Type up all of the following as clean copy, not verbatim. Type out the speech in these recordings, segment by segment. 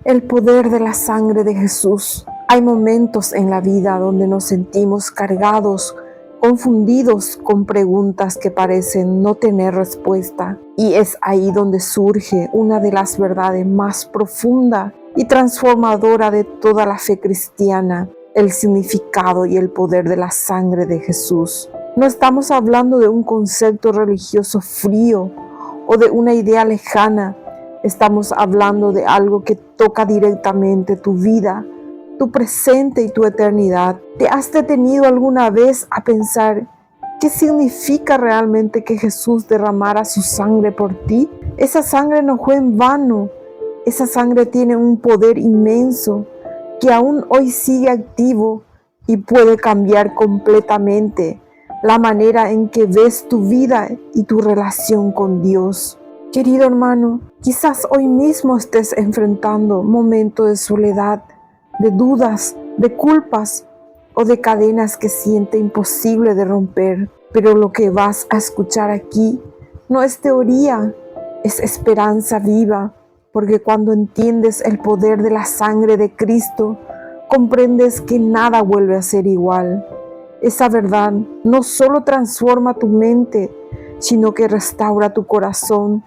El poder de la sangre de Jesús. Hay momentos en la vida donde nos sentimos cargados, confundidos con preguntas que parecen no tener respuesta. Y es ahí donde surge una de las verdades más profundas y transformadora de toda la fe cristiana: el significado y el poder de la sangre de Jesús. No estamos hablando de un concepto religioso frío o de una idea lejana. Estamos hablando de algo que toca directamente tu vida, tu presente y tu eternidad. ¿Te has detenido alguna vez a pensar qué significa realmente que Jesús derramara su sangre por ti? Esa sangre no fue en vano. Esa sangre tiene un poder inmenso que aún hoy sigue activo y puede cambiar completamente la manera en que ves tu vida y tu relación con Dios. Querido hermano, quizás hoy mismo estés enfrentando momentos de soledad, de dudas, de culpas o de cadenas que siente imposible de romper. Pero lo que vas a escuchar aquí no es teoría, es esperanza viva, porque cuando entiendes el poder de la sangre de Cristo, comprendes que nada vuelve a ser igual. Esa verdad no solo transforma tu mente, sino que restaura tu corazón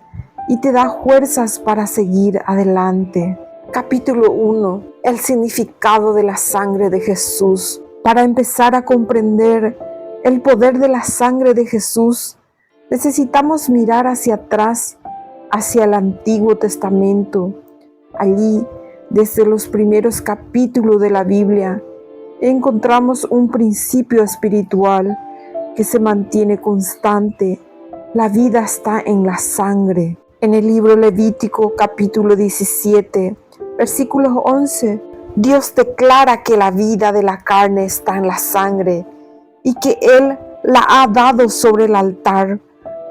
y te da fuerzas para seguir adelante. Capítulo 1. El significado de la sangre de Jesús. Para empezar a comprender el poder de la sangre de Jesús, necesitamos mirar hacia atrás, hacia el Antiguo Testamento. Allí, desde los primeros capítulos de la Biblia, encontramos un principio espiritual que se mantiene constante. La vida está en la sangre. En el libro Levítico, capítulo 17, versículo 11, Dios declara que la vida de la carne está en la sangre y que Él la ha dado sobre el altar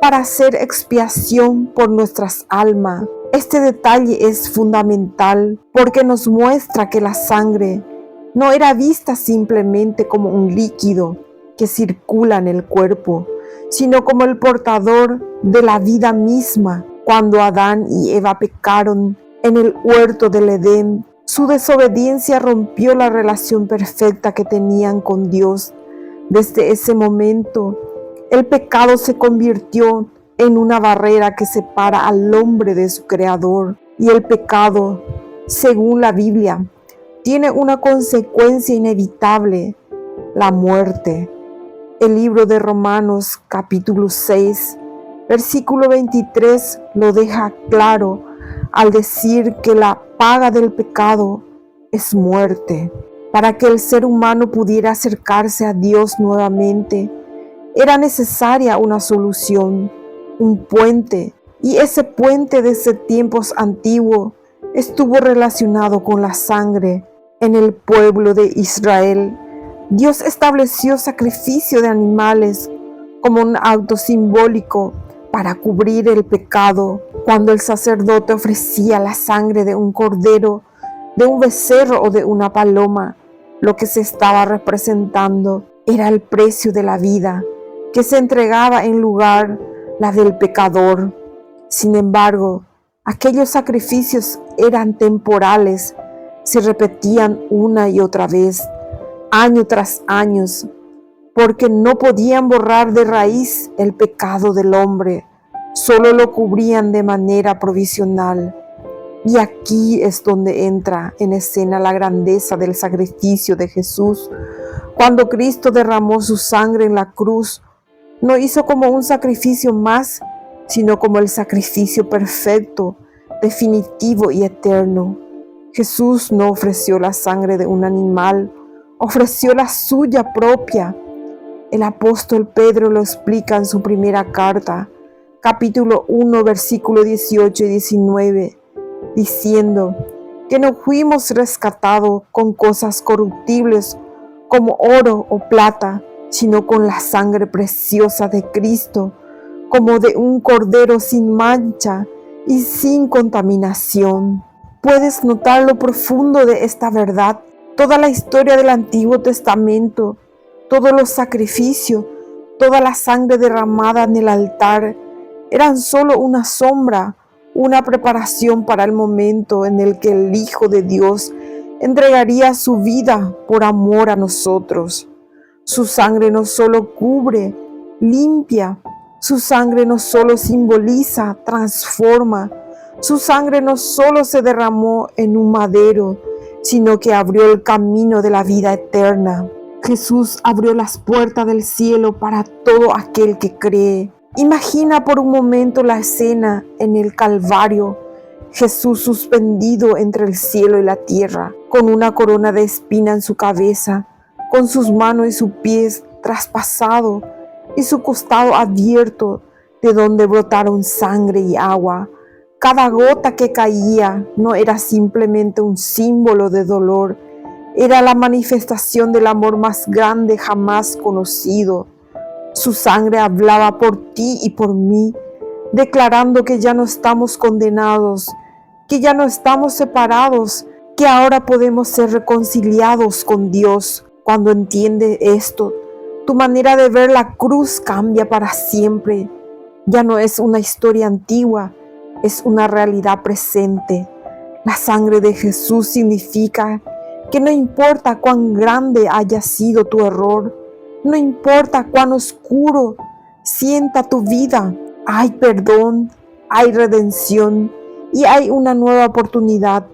para hacer expiación por nuestras almas. Este detalle es fundamental porque nos muestra que la sangre no era vista simplemente como un líquido que circula en el cuerpo, sino como el portador de la vida misma. Cuando Adán y Eva pecaron en el huerto del Edén, su desobediencia rompió la relación perfecta que tenían con Dios. Desde ese momento, el pecado se convirtió en una barrera que separa al hombre de su Creador. Y el pecado, según la Biblia, tiene una consecuencia inevitable: la muerte. El libro de Romanos, capítulo 6, versículo 23 lo deja claro al decir que la paga del pecado es muerte. Para que el ser humano pudiera acercarse a Dios nuevamente, era necesaria una solución, un puente, y ese puente desde tiempos antiguos estuvo relacionado con la sangre. En el pueblo de Israel, Dios estableció sacrificio de animales como un acto simbólico para cubrir el pecado. Cuando el sacerdote ofrecía la sangre de un cordero, de un becerro o de una paloma, lo que se estaba representando era el precio de la vida que se entregaba en lugar la del pecador. Sin embargo, aquellos sacrificios eran temporales, se repetían una y otra vez, año tras año, porque no podían borrar de raíz el pecado del hombre, solo lo cubrían de manera provisional. Y aquí es donde entra en escena la grandeza del sacrificio de Jesús. Cuando Cristo derramó su sangre en la cruz, no hizo como un sacrificio más, sino como el sacrificio perfecto, definitivo y eterno. Jesús no ofreció la sangre de un animal, ofreció la suya propia. El apóstol Pedro lo explica en su primera carta, capítulo 1, versículo 18 y 19, diciendo que no fuimos rescatados con cosas corruptibles como oro o plata, sino con la sangre preciosa de Cristo, como de un cordero sin mancha y sin contaminación. ¿Puedes notar lo profundo de esta verdad? Toda la historia del Antiguo Testamento, todos los sacrificios, toda la sangre derramada en el altar, eran solo una sombra, una preparación para el momento en el que el Hijo de Dios entregaría su vida por amor a nosotros. Su sangre no solo cubre, limpia, su sangre no solo simboliza, transforma, su sangre no solo se derramó en un madero, sino que abrió el camino de la vida eterna. Jesús abrió las puertas del cielo para todo aquel que cree. Imagina por un momento la escena en el Calvario, Jesús suspendido entre el cielo y la tierra, con una corona de espina en su cabeza, con sus manos y sus pies traspasados y su costado abierto, de donde brotaron sangre y agua. Cada gota que caía no era simplemente un símbolo de dolor, era la manifestación del amor más grande jamás conocido. Su sangre hablaba por ti y por mí, declarando que ya no estamos condenados, que ya no estamos separados, que ahora podemos ser reconciliados con Dios. Cuando entiendes esto, tu manera de ver la cruz cambia para siempre. Ya no es una historia antigua, es una realidad presente. La sangre de Jesús significa que no importa cuán grande haya sido tu error, no importa cuán oscuro sienta tu vida, hay perdón, hay redención y hay una nueva oportunidad.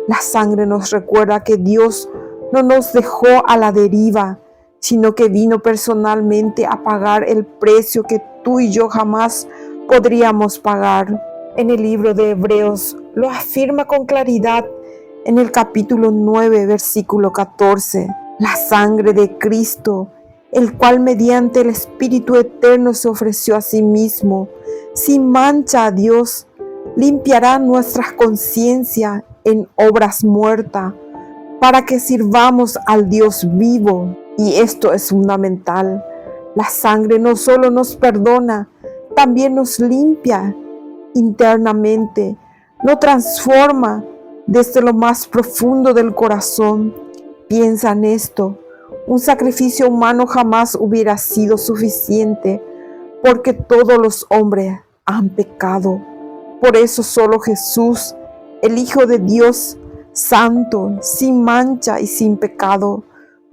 La sangre nos recuerda que Dios no nos dejó a la deriva, sino que vino personalmente a pagar el precio que tú y yo jamás podríamos pagar. En el libro de Hebreos lo afirma con claridad en el capítulo 9, versículo 14. La sangre de Cristo, el cual mediante el Espíritu Eterno se ofreció a sí mismo, sin mancha a Dios, limpiará nuestras conciencias en obras muertas, para que sirvamos al Dios vivo. Y esto es fundamental. La sangre no solo nos perdona, también nos limpia internamente, nos transforma desde lo más profundo del corazón. Piensa en esto. Un sacrificio humano jamás hubiera sido suficiente, porque todos los hombres han pecado. Por eso solo Jesús, el Hijo de Dios, santo, sin mancha y sin pecado,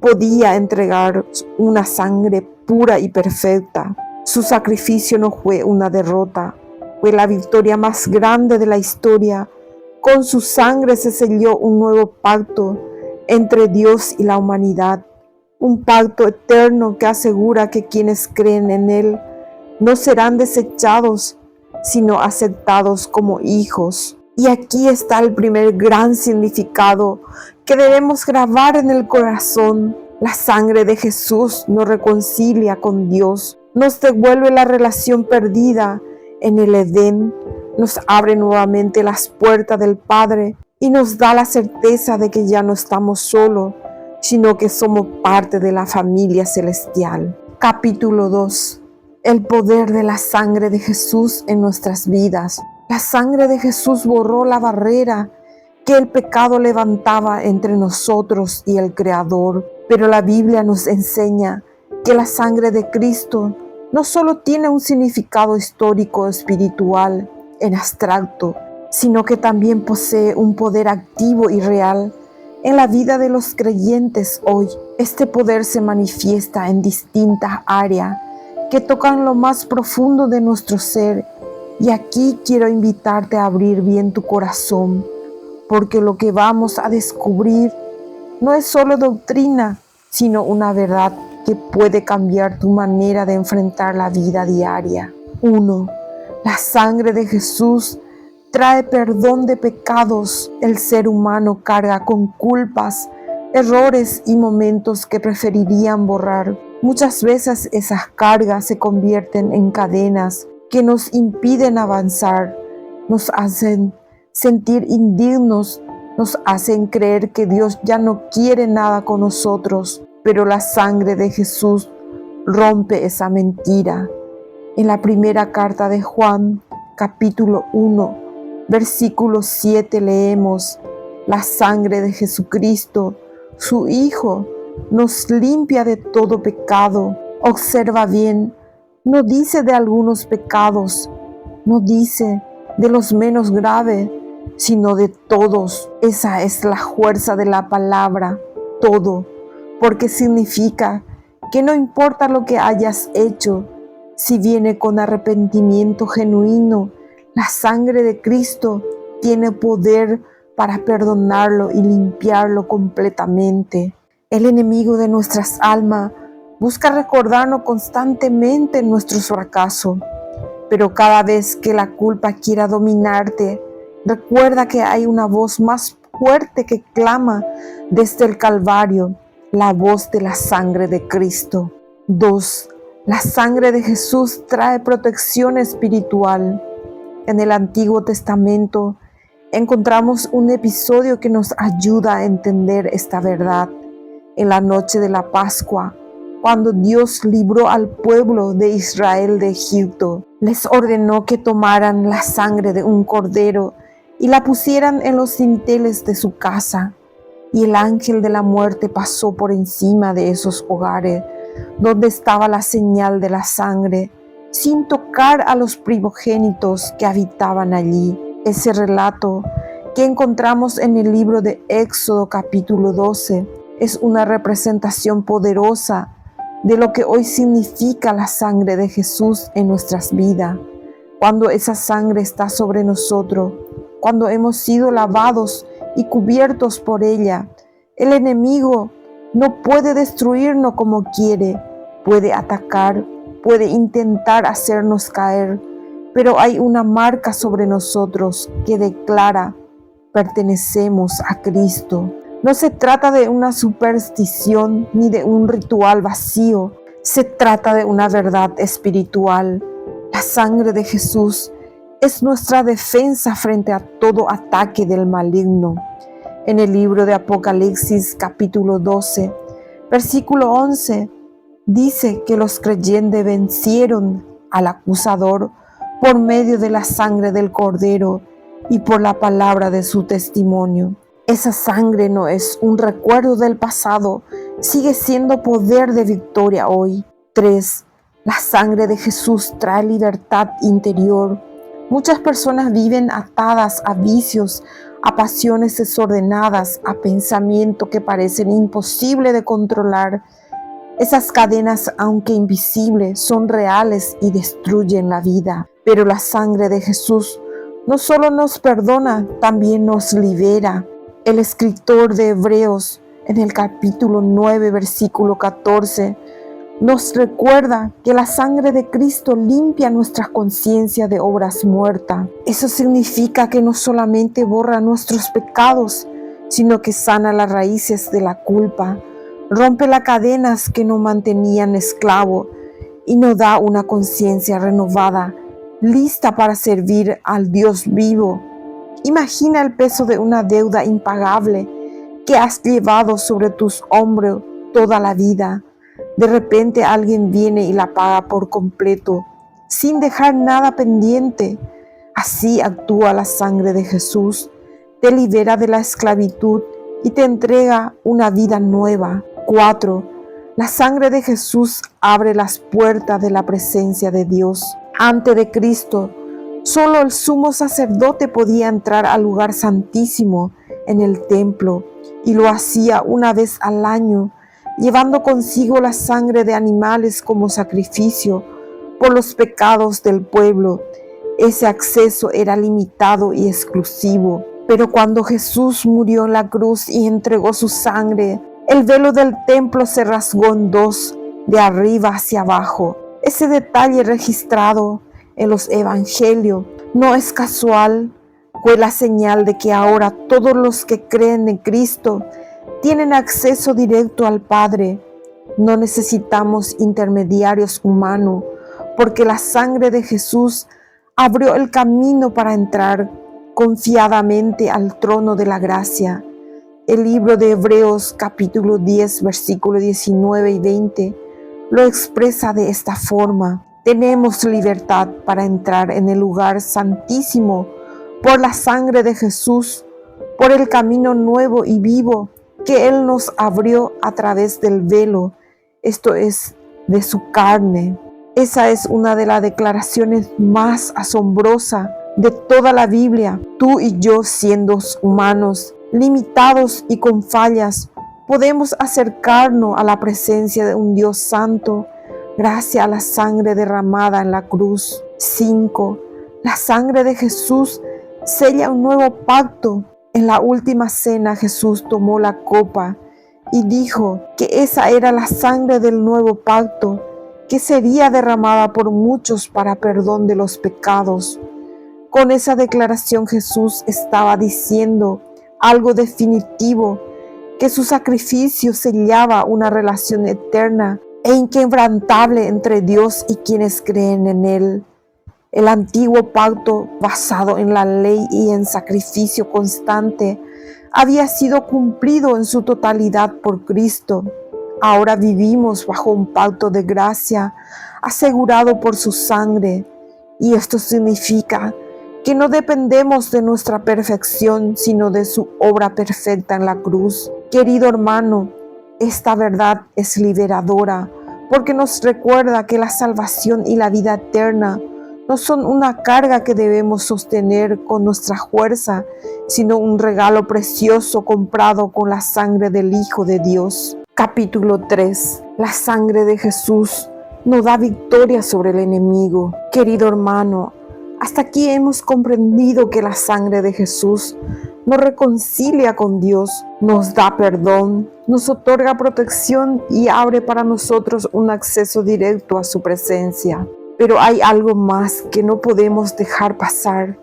podía entregar una sangre pura y perfecta. Su sacrificio no fue una derrota, fue la victoria más grande de la historia. Con su sangre se selló un nuevo pacto entre Dios y la humanidad, un pacto eterno que asegura que quienes creen en Él no serán desechados, sino aceptados como hijos. Y aquí está el primer gran significado que debemos grabar en el corazón. La sangre de Jesús nos reconcilia con Dios, nos devuelve la relación perdida en el Edén, nos abre nuevamente las puertas del Padre y nos da la certeza de que ya no estamos solos, sino que somos parte de la familia celestial. Capítulo 2. El poder de la sangre de Jesús en nuestras vidas. La sangre de Jesús borró la barrera que el pecado levantaba entre nosotros y el Creador. Pero la Biblia nos enseña que la sangre de Cristo no solo tiene un significado histórico o espiritual en abstracto, sino que también posee un poder activo y real en la vida de los creyentes hoy. Este poder se manifiesta en distintas áreas que tocan lo más profundo de nuestro ser. Y aquí quiero invitarte a abrir bien tu corazón, porque lo que vamos a descubrir no es solo doctrina, sino una verdad que puede cambiar tu manera de enfrentar la vida diaria. 1. La sangre de Jesús trae perdón de pecados. El ser humano carga con culpas, errores y momentos que preferirían borrar. Muchas veces esas cargas se convierten en cadenas que nos impiden avanzar, nos hacen sentir indignos, nos hacen creer que Dios ya no quiere nada con nosotros. Pero la sangre de Jesús rompe esa mentira. En la primera carta de Juan, capítulo 1, versículo 7 leemos: la sangre de Jesucristo, su Hijo, nos limpia de todo pecado. Observa bien, no dice de algunos pecados, no dice de los menos graves, sino de todos. Esa es la fuerza de la palabra, todo, porque significa que no importa lo que hayas hecho, si viene con arrepentimiento genuino, la sangre de Cristo tiene poder para perdonarlo y limpiarlo completamente. El enemigo de nuestras almas busca recordarnos constantemente nuestros fracasos, pero cada vez que la culpa quiera dominarte, recuerda que hay una voz más fuerte que clama desde el Calvario, la voz de la sangre de Cristo. 2. La sangre de Jesús trae protección espiritual. En el Antiguo Testamento encontramos un episodio que nos ayuda a entender esta verdad. En la noche de la Pascua, cuando Dios libró al pueblo de Israel de Egipto, les ordenó que tomaran la sangre de un cordero y la pusieran en los dinteles de su casa. Y el ángel de la muerte pasó por encima de esos hogares donde estaba la señal de la sangre, sin tocar a los primogénitos que habitaban allí. Ese relato que encontramos en el libro de Éxodo capítulo 12 es una representación poderosa de lo que hoy significa la sangre de Jesús en nuestras vidas. Cuando esa sangre está sobre nosotros, cuando hemos sido lavados y cubiertos por ella, el enemigo no puede destruirnos como quiere, puede atacar, puede intentar hacernos caer, pero hay una marca sobre nosotros que declara: pertenecemos a Cristo. No se trata de una superstición ni de un ritual vacío, se trata de una verdad espiritual. La sangre de Jesús es nuestra defensa frente a todo ataque del maligno. En el libro de Apocalipsis capítulo 12, versículo 11, dice que los creyentes vencieron al acusador por medio de la sangre del Cordero y por la palabra de su testimonio. Esa sangre no es un recuerdo del pasado, sigue siendo poder de victoria hoy. 3. La sangre de Jesús trae libertad interior. Muchas personas viven atadas a vicios, a pasiones desordenadas, a pensamientos que parecen imposibles de controlar. Esas cadenas, aunque invisibles, son reales y destruyen la vida. Pero la sangre de Jesús no solo nos perdona, también nos libera. El escritor de Hebreos, en el capítulo 9, versículo 14, nos recuerda que la sangre de Cristo limpia nuestra conciencia de obras muertas. Eso significa que no solamente borra nuestros pecados, sino que sana las raíces de la culpa, rompe las cadenas que nos mantenían esclavos y nos da una conciencia renovada, lista para servir al Dios vivo. Imagina el peso de una deuda impagable que has llevado sobre tus hombros toda la vida. De repente alguien viene y la paga por completo, sin dejar nada pendiente. Así actúa la sangre de Jesús. Te libera de la esclavitud y te entrega una vida nueva. 4. La sangre de Jesús abre las puertas de la presencia de Dios. Antes de Cristo, solo el sumo sacerdote podía entrar al lugar santísimo en el templo, y lo hacía una vez al año, llevando consigo la sangre de animales como sacrificio por los pecados del pueblo. Ese acceso era limitado y exclusivo. Pero cuando Jesús murió en la cruz y entregó su sangre, el velo del templo se rasgó en dos, de arriba hacia abajo. Ese detalle registrado en los evangelios no es casual, fue la señal de que ahora todos los que creen en Cristo tienen acceso directo al Padre. No necesitamos intermediarios humanos, porque la sangre de Jesús abrió el camino para entrar confiadamente al trono de la gracia. El libro de Hebreos capítulo 10, versículo 19 y 20 lo expresa de esta forma: tenemos libertad para entrar en el lugar santísimo por la sangre de Jesús, por el camino nuevo y vivo que Él nos abrió a través del velo, esto es, de su carne. Esa es una de las declaraciones más asombrosas de toda la Biblia, tú y yo, siendo humanos, limitados y con fallas, podemos acercarnos a la presencia de un Dios santo gracias a la sangre derramada en la cruz. 5. La sangre de Jesús sella un nuevo pacto. En la última cena Jesús tomó la copa y dijo que esa era la sangre del nuevo pacto que sería derramada por muchos para perdón de los pecados. Con esa declaración Jesús estaba diciendo algo definitivo, que su sacrificio sellaba una relación eterna e inquebrantable entre Dios y quienes creen en Él. El antiguo pacto, basado en la ley y en sacrificio constante, había sido cumplido en su totalidad por Cristo. Ahora vivimos bajo un pacto de gracia asegurado por su sangre, y esto significa que no dependemos de nuestra perfección, sino de su obra perfecta en la cruz. Querido hermano, esta verdad es liberadora, porque nos recuerda que la salvación y la vida eterna no son una carga que debemos sostener con nuestra fuerza, sino un regalo precioso comprado con la sangre del Hijo de Dios. Capítulo 3. La sangre de Jesús nos da victoria sobre el enemigo. Querido hermano, hasta aquí hemos comprendido que la sangre de Jesús nos reconcilia con Dios, nos da perdón, nos otorga protección y abre para nosotros un acceso directo a su presencia. Pero hay algo más que no podemos dejar pasar.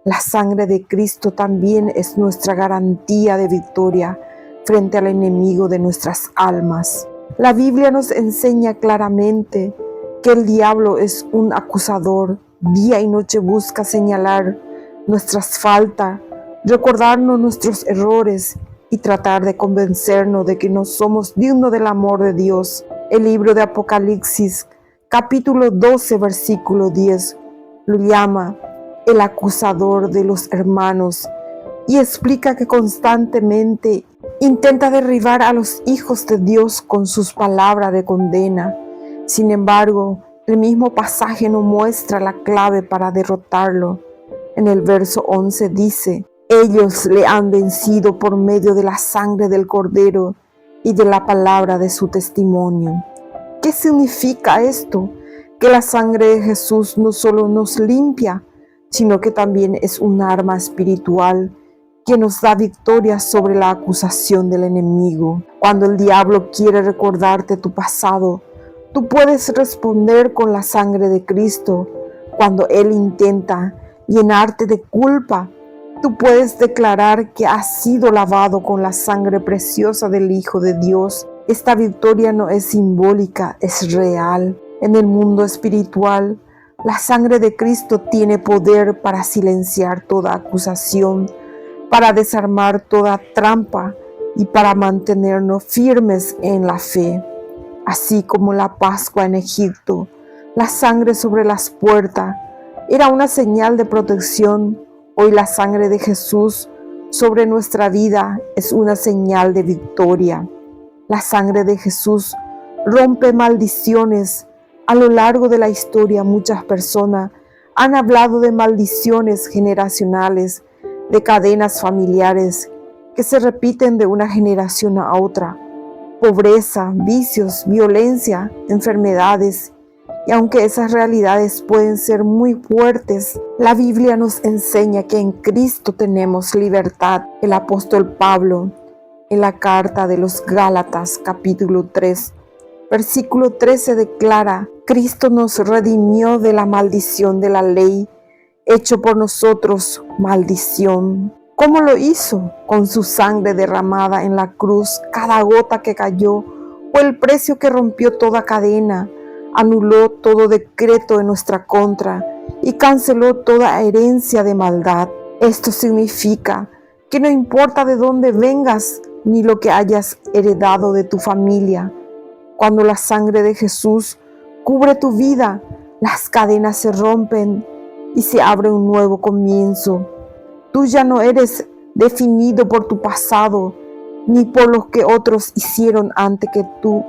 La sangre de Cristo también es nuestra garantía de victoria frente al enemigo de nuestras almas. La Biblia nos enseña claramente que el diablo es un acusador. Día y noche busca señalar nuestras faltas, recordarnos nuestros errores y tratar de convencernos de que no somos dignos del amor de Dios. El libro de Apocalipsis, capítulo 12, versículo 10, lo llama el acusador de los hermanos y explica que constantemente intenta derribar a los hijos de Dios con sus palabras de condena. Sin embargo, el mismo pasaje nos muestra la clave para derrotarlo. En el verso 11 dice: ellos le han vencido por medio de la sangre del Cordero y de la palabra de su testimonio. ¿Qué significa esto? Que la sangre de Jesús no solo nos limpia, sino que también es un arma espiritual que nos da victoria sobre la acusación del enemigo. Cuando el diablo quiere recordarte tu pasado, tú puedes responder con la sangre de Cristo. Cuando Él intenta llenarte de culpa, tú puedes declarar que has sido lavado con la sangre preciosa del Hijo de Dios. Esta victoria no es simbólica, es real. En el mundo espiritual, la sangre de Cristo tiene poder para silenciar toda acusación, para desarmar toda trampa y para mantenernos firmes en la fe. Así como la Pascua en Egipto, la sangre sobre las puertas era una señal de protección, hoy la sangre de Jesús sobre nuestra vida es una señal de victoria. La sangre de Jesús rompe maldiciones. A lo largo de la historia, muchas personas han hablado de maldiciones generacionales, de cadenas familiares que se repiten de una generación a otra. Pobreza, vicios, violencia, enfermedades. Y aunque esas realidades pueden ser muy fuertes, la Biblia nos enseña que en Cristo tenemos libertad. El apóstol Pablo, en la carta de los Gálatas, capítulo 3, versículo 13 declara: Cristo nos redimió de la maldición de la ley, hecho por nosotros maldición. ¿Cómo lo hizo? Con su sangre derramada en la cruz. Cada gota que cayó fue el precio que rompió toda cadena, anuló todo decreto en nuestra contra y canceló toda herencia de maldad. Esto significa que no importa de dónde vengas ni lo que hayas heredado de tu familia, cuando la sangre de Jesús cubre tu vida, las cadenas se rompen y se abre un nuevo comienzo. Tú ya no eres definido por tu pasado, ni por lo que otros hicieron antes que tú.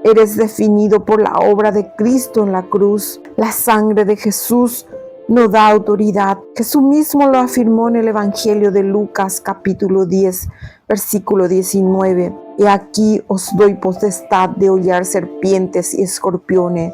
Eres definido por la obra de Cristo en la cruz. La sangre de Jesús no da autoridad. Jesús mismo lo afirmó en el Evangelio de Lucas capítulo 10, versículo 19. Y aquí os doy potestad de hollar serpientes y escorpiones,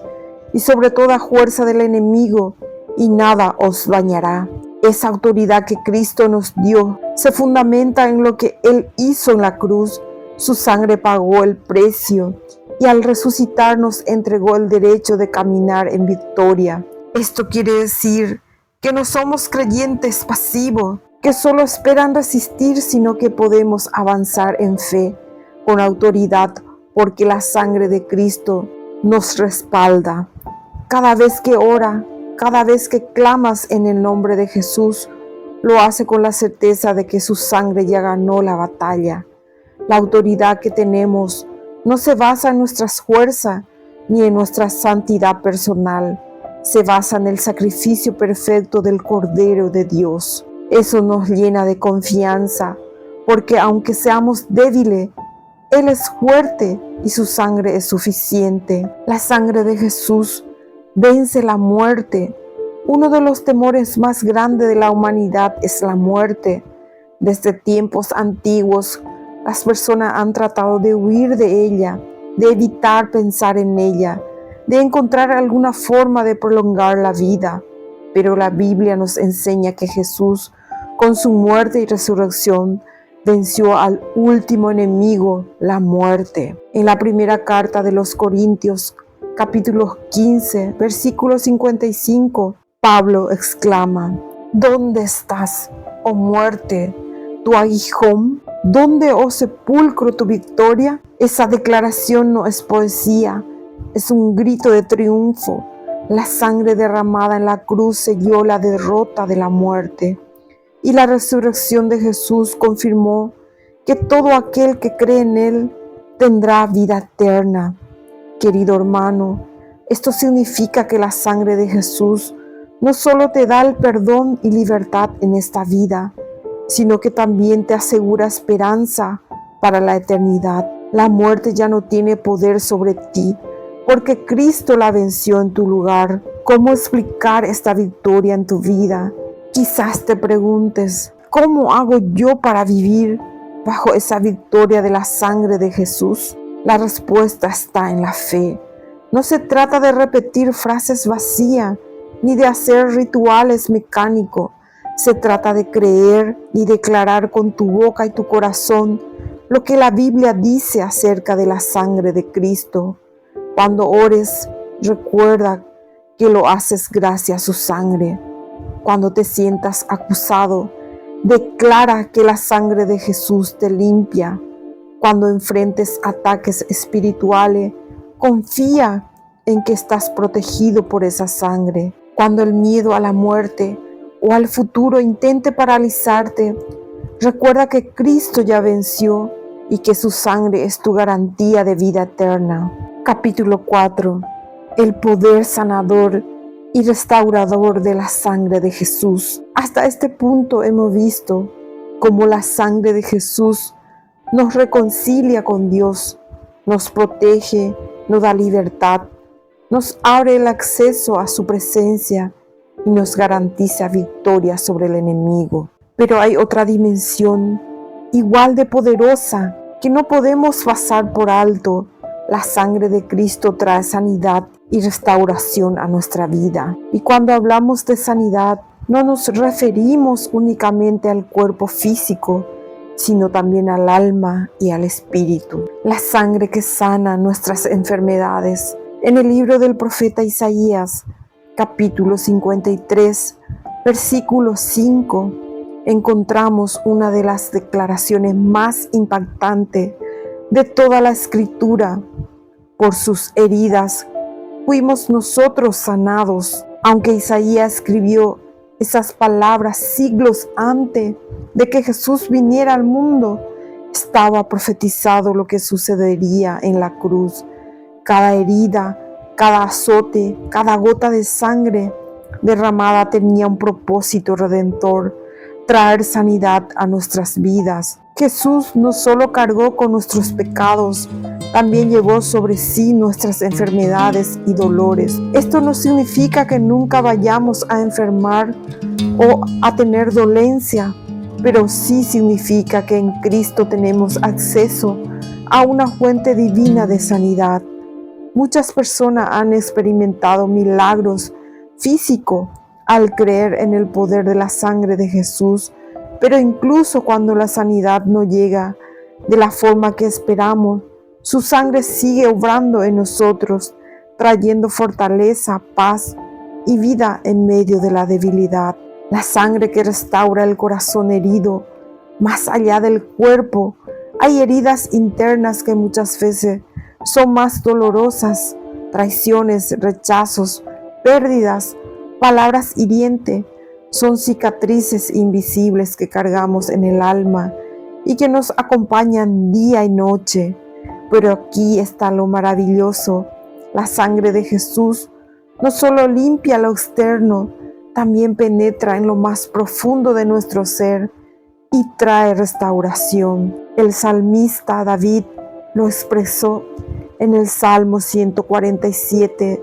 y sobre toda fuerza del enemigo, y nada os dañará. Esa autoridad que Cristo nos dio se fundamenta en lo que Él hizo en la cruz. Su sangre pagó el precio y al resucitar nos entregó el derecho de caminar en victoria. Esto quiere decir que no somos creyentes pasivos, que solo esperan resistir, sino que podemos avanzar en fe, con autoridad, porque la sangre de Cristo nos respalda. Cada vez que ora, cada vez que clamas en el nombre de Jesús, lo hace con la certeza de que su sangre ya ganó la batalla. La autoridad que tenemos no se basa en nuestras fuerzas ni en nuestra santidad personal. Se basa en el sacrificio perfecto del Cordero de Dios. Eso nos llena de confianza, porque aunque seamos débiles, Él es fuerte y su sangre es suficiente. La sangre de Jesús vence la muerte. Uno de los temores más grandes de la humanidad es la muerte. Desde tiempos antiguos, las personas han tratado de huir de ella, de evitar pensar en ella, de encontrar alguna forma de prolongar la vida. Pero la Biblia nos enseña que Jesús, con su muerte y resurrección, venció al último enemigo, la muerte. En la primera carta de los Corintios, capítulo 15, versículo 55, Pablo exclama: ¿Dónde estás, oh muerte, tu aguijón? ¿Dónde, oh sepulcro, tu victoria? Esa declaración no es poesía, es un grito de triunfo. La sangre derramada en la cruz selló la derrota de la muerte, y la resurrección de Jesús confirmó que todo aquel que cree en Él tendrá vida eterna. Querido hermano, esto significa que la sangre de Jesús no solo te da el perdón y libertad en esta vida, sino que también te asegura esperanza para la eternidad. La muerte ya no tiene poder sobre ti, porque Cristo la venció en tu lugar. ¿Cómo explicar esta victoria en tu vida? Quizás te preguntes, ¿cómo hago yo para vivir bajo esa victoria de la sangre de Jesús? La respuesta está en la fe. No se trata de repetir frases vacías, ni de hacer rituales mecánicos. Se trata de creer y declarar con tu boca y tu corazón lo que la Biblia dice acerca de la sangre de Cristo. Cuando ores, recuerda que lo haces gracias a su sangre. Cuando te sientas acusado, declara que la sangre de Jesús te limpia. Cuando enfrentes ataques espirituales, confía en que estás protegido por esa sangre. Cuando el miedo a la muerte o al futuro intente paralizarte, recuerda que Cristo ya venció y que su sangre es tu garantía de vida eterna. Capítulo 4. El poder sanador y restaurador de la sangre de Jesús. Hasta este punto hemos visto cómo la sangre de Jesús nos reconcilia con Dios, nos protege, nos da libertad, nos abre el acceso a su presencia y nos garantiza victoria sobre el enemigo. Pero hay otra dimensión igual de poderosa que no podemos pasar por alto. La sangre de Cristo trae sanidad y restauración a nuestra vida. Y cuando hablamos de sanidad, no nos referimos únicamente al cuerpo físico, sino también al alma y al espíritu. La sangre que sana nuestras enfermedades. En el libro del profeta Isaías, capítulo 53, versículo 5, encontramos una de las declaraciones más impactantes de toda la Escritura. Por sus heridas fuimos nosotros sanados. Aunque Isaías escribió esas palabras siglos antes de que Jesús viniera al mundo, estaba profetizado lo que sucedería en la cruz. Cada herida, cada azote, cada gota de sangre derramada tenía un propósito redentor: traer sanidad a nuestras vidas. Jesús no solo cargó con nuestros pecados, también llevó sobre sí nuestras enfermedades y dolores. Esto no significa que nunca vayamos a enfermar o a tener dolencia, pero sí significa que en Cristo tenemos acceso a una fuente divina de sanidad. Muchas personas han experimentado milagros físicos al creer en el poder de la sangre de Jesús, pero incluso cuando la sanidad no llega de la forma que esperamos, su sangre sigue obrando en nosotros, trayendo fortaleza, paz y vida en medio de la debilidad. La sangre que restaura el corazón herido, más allá del cuerpo, hay heridas internas que muchas veces son más dolorosas, traiciones, rechazos, pérdidas, palabras hirientes, son cicatrices invisibles que cargamos en el alma y que nos acompañan día y noche. Pero aquí está lo maravilloso: la sangre de Jesús no solo limpia lo externo, también penetra en lo más profundo de nuestro ser y trae restauración. El salmista David lo expresó en el Salmo 147,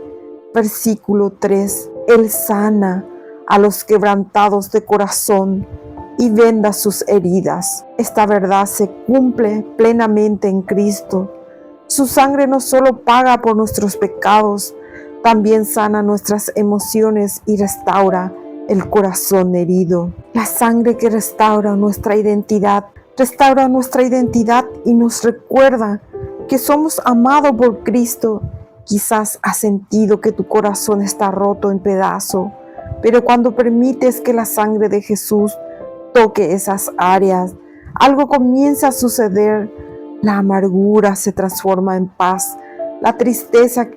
versículo 3. Él sana a los quebrantados de corazón y venda sus heridas. Esta verdad se cumple plenamente en Cristo. Su sangre no solo paga por nuestros pecados, también sana nuestras emociones y restaura el corazón herido. La sangre que restaura nuestra identidad y nos recuerda que somos amados por Cristo. Quizás has sentido que tu corazón está roto en pedazos, pero cuando permites que la sangre de Jesús toque esas áreas, algo comienza a suceder. La amargura se transforma en paz, la tristeza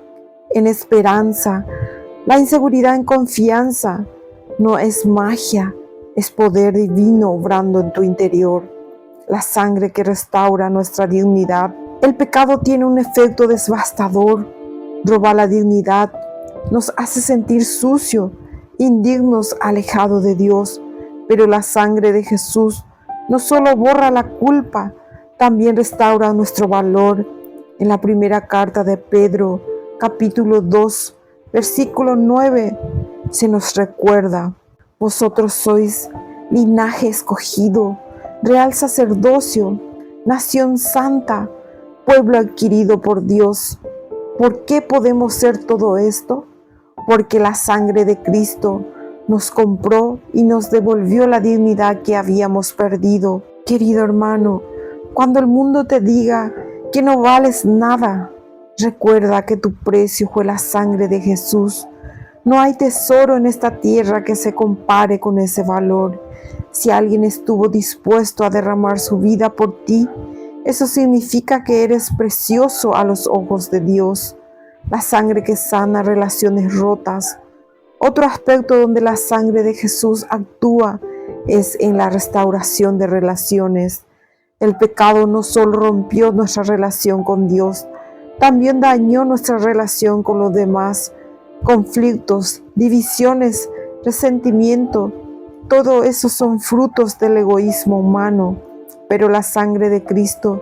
en esperanza, la inseguridad en confianza. No es magia, es poder divino obrando en tu interior. La sangre que restaura nuestra dignidad. El pecado tiene un efecto devastador, roba la dignidad, nos hace sentir sucios, indignos, alejados de Dios. Pero la sangre de Jesús no solo borra la culpa, también restaura nuestro valor. En la primera carta de Pedro, capítulo 2, versículo 9, se nos recuerda: vosotros sois linaje escogido, real sacerdocio, nación santa, pueblo adquirido por Dios. ¿Por qué podemos ser todo esto? Porque la sangre de Cristo nos compró y nos devolvió la dignidad que habíamos perdido. Querido hermano, cuando el mundo te diga que no vales nada, recuerda que tu precio fue la sangre de Jesús. No hay tesoro en esta tierra que se compare con ese valor. Si alguien estuvo dispuesto a derramar su vida por ti, eso significa que eres precioso a los ojos de Dios. La sangre que sana relaciones rotas. Otro aspecto donde la sangre de Jesús actúa es en la restauración de relaciones. El pecado no solo rompió nuestra relación con Dios, también dañó nuestra relación con los demás. Conflictos, divisiones, resentimiento, todo eso son frutos del egoísmo humano. Pero la sangre de Cristo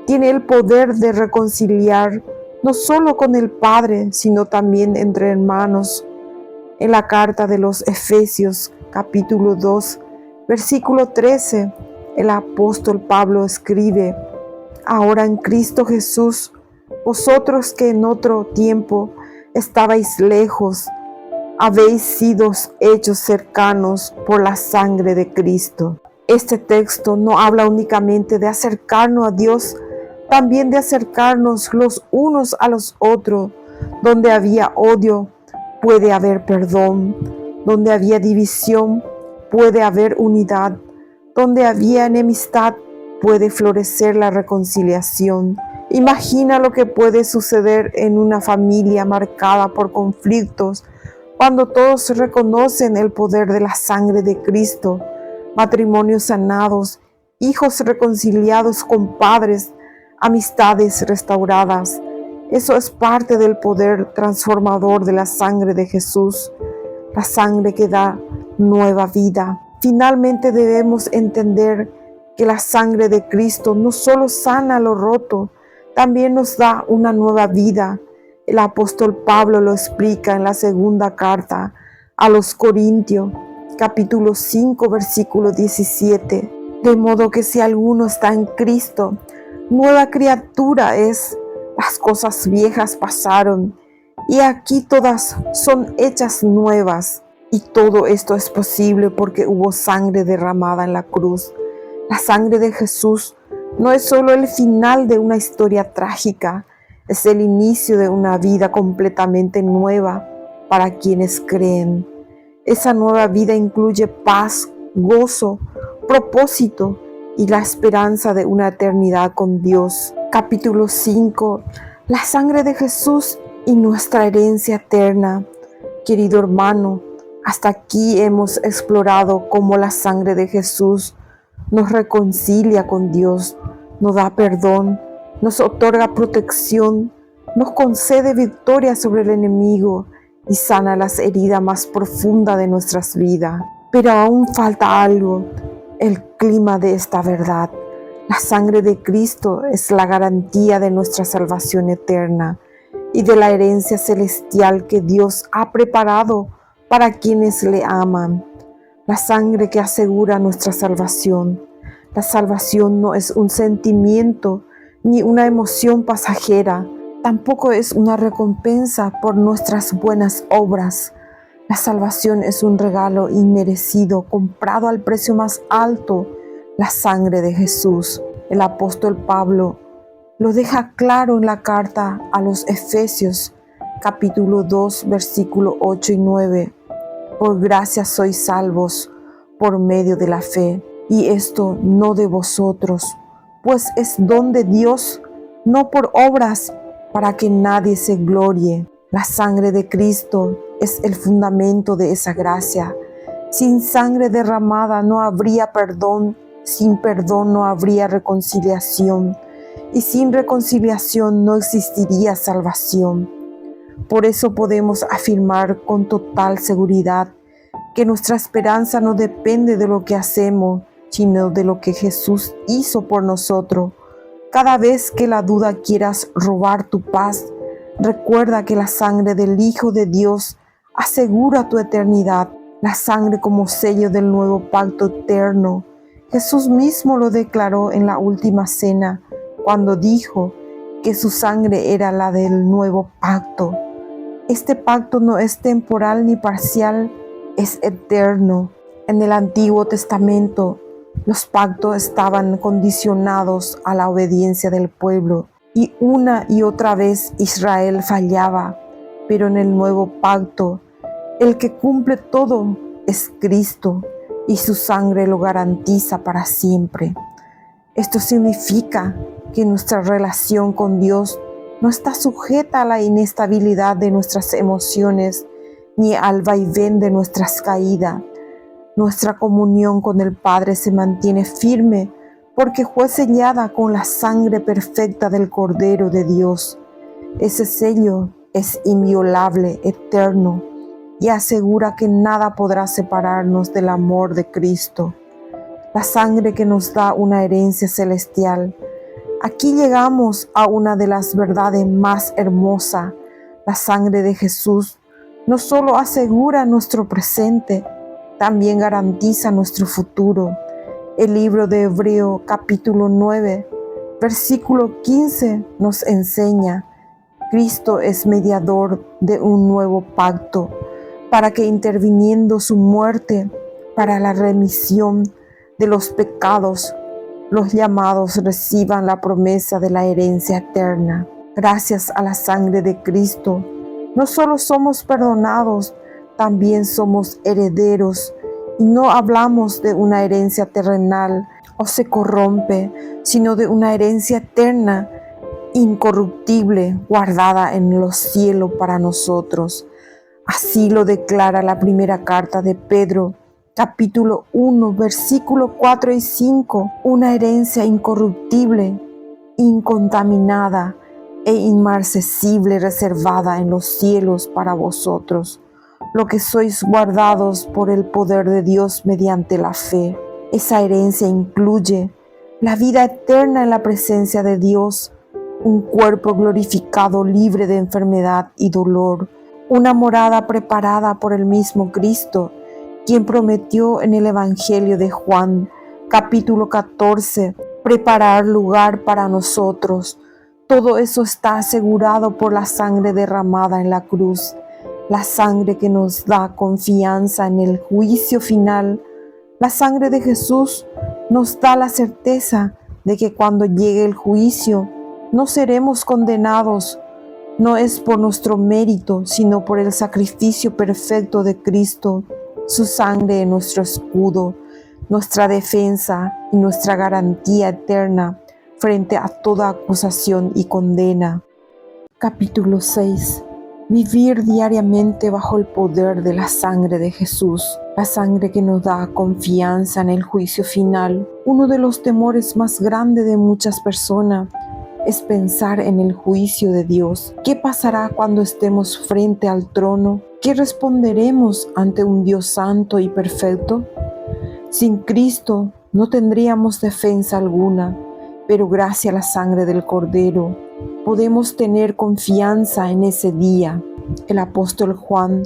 tiene el poder de reconciliar, no solo con el Padre, sino también entre hermanos. En la carta de los Efesios, capítulo 2, versículo 13, el apóstol Pablo escribe: ahora en Cristo Jesús, vosotros que en otro tiempo estabais lejos, habéis sido hechos cercanos por la sangre de Cristo. Este texto no habla únicamente de acercarnos a Dios, también de acercarnos los unos a los otros. Donde había odio, puede haber perdón. Donde había división, puede haber unidad. Donde había enemistad, puede florecer la reconciliación. Imagina lo que puede suceder en una familia marcada por conflictos cuando todos reconocen el poder de la sangre de Cristo. Matrimonios sanados, hijos reconciliados con padres, amistades restauradas. Eso es parte del poder transformador de la sangre de Jesús, la sangre que da nueva vida. Finalmente debemos entender que la sangre de Cristo no solo sana lo roto, también nos da una nueva vida. El apóstol Pablo lo explica en la segunda carta a los Corintios, capítulo 5, versículo 17. De modo que si alguno está en Cristo, nueva criatura es. Las cosas viejas pasaron, y aquí todas son hechas nuevas. Y todo esto es posible porque hubo sangre derramada en la cruz. La sangre de Jesús no es solo el final de una historia trágica, es el inicio de una vida completamente nueva para quienes creen. Esa nueva vida incluye paz, gozo, propósito y la esperanza de una eternidad con Dios. Capítulo 5. La sangre de Jesús y nuestra herencia eterna. Querido hermano, hasta aquí hemos explorado cómo la sangre de Jesús nos reconcilia con Dios, nos da perdón, nos otorga protección, nos concede victoria sobre el enemigo y sana las heridas más profundas de nuestras vidas. Pero aún falta algo, el clima de esta verdad. La sangre de Cristo es la garantía de nuestra salvación eterna y de la herencia celestial que Dios ha preparado para quienes le aman. La sangre que asegura nuestra salvación. La salvación no es un sentimiento ni una emoción pasajera, tampoco es una recompensa por nuestras buenas obras. La salvación es un regalo inmerecido, comprado al precio más alto, la sangre de Jesús. El apóstol Pablo lo deja claro en la carta a los Efesios, capítulo 2, versículo 8 y 9. Por gracia sois salvos por medio de la fe, y esto no de vosotros, pues es don de Dios, no por obras, para que nadie se glorie. La sangre de Cristo es el fundamento de esa gracia. Sin sangre derramada no habría perdón, sin perdón no habría reconciliación, y sin reconciliación no existiría salvación. Por eso podemos afirmar con total seguridad que nuestra esperanza no depende de lo que hacemos, sino de lo que Jesús hizo por nosotros. Cada vez que la duda quieras robar tu paz, recuerda que la sangre del Hijo de Dios asegura tu eternidad, la sangre como sello del nuevo pacto eterno. Jesús mismo lo declaró en la última cena, cuando dijo que su sangre era la del nuevo pacto. Este pacto no es temporal ni parcial, es eterno. En el Antiguo Testamento, los pactos estaban condicionados a la obediencia del pueblo y una y otra vez Israel fallaba, pero en el nuevo pacto, el que cumple todo es Cristo y su sangre lo garantiza para siempre. Esto significa que nuestra relación con Dios no está sujeta a la inestabilidad de nuestras emociones ni al vaivén de nuestras caídas. Nuestra comunión con el Padre se mantiene firme porque fue sellada con la sangre perfecta del Cordero de Dios. Ese sello es inviolable, eterno, y asegura que nada podrá separarnos del amor de Cristo. La sangre que nos da una herencia celestial. Aquí llegamos a una de las verdades más hermosas. La sangre de Jesús no solo asegura nuestro presente, también garantiza nuestro futuro. El libro de Hebreos capítulo 9, versículo 15 nos enseña: Cristo es mediador de un nuevo pacto, para que interviniendo su muerte para la remisión de los pecados, los llamados reciban la promesa de la herencia eterna. Gracias a la sangre de Cristo, no solo somos perdonados, también somos herederos, y no hablamos de una herencia terrenal o se corrompe, sino de una herencia eterna, incorruptible, guardada en los cielos para nosotros. Así lo declara la primera carta de Pedro, capítulo 1, versículo 4 y 5, una herencia incorruptible, incontaminada e inmarcesible reservada en los cielos para vosotros, lo que sois guardados por el poder de Dios mediante la fe. Esa herencia incluye la vida eterna en la presencia de Dios, un cuerpo glorificado libre de enfermedad y dolor, una morada preparada por el mismo Cristo, quien prometió en el Evangelio de Juan, capítulo 14, preparar lugar para nosotros. Todo eso está asegurado por la sangre derramada en la cruz, la sangre que nos da confianza en el juicio final. La sangre de Jesús nos da la certeza de que cuando llegue el juicio no seremos condenados. No es por nuestro mérito, sino por el sacrificio perfecto de Cristo. Su sangre es nuestro escudo, nuestra defensa y nuestra garantía eterna frente a toda acusación y condena. Capítulo 6. Vivir diariamente bajo el poder de la sangre de Jesús, la sangre que nos da confianza en el juicio final. Uno de los temores más grandes de muchas personas es pensar en el juicio de Dios. ¿Qué pasará cuando estemos frente al trono? ¿Qué responderemos ante un Dios santo y perfecto? Sin Cristo no tendríamos defensa alguna, pero gracias a la sangre del Cordero podemos tener confianza en ese día. El apóstol Juan,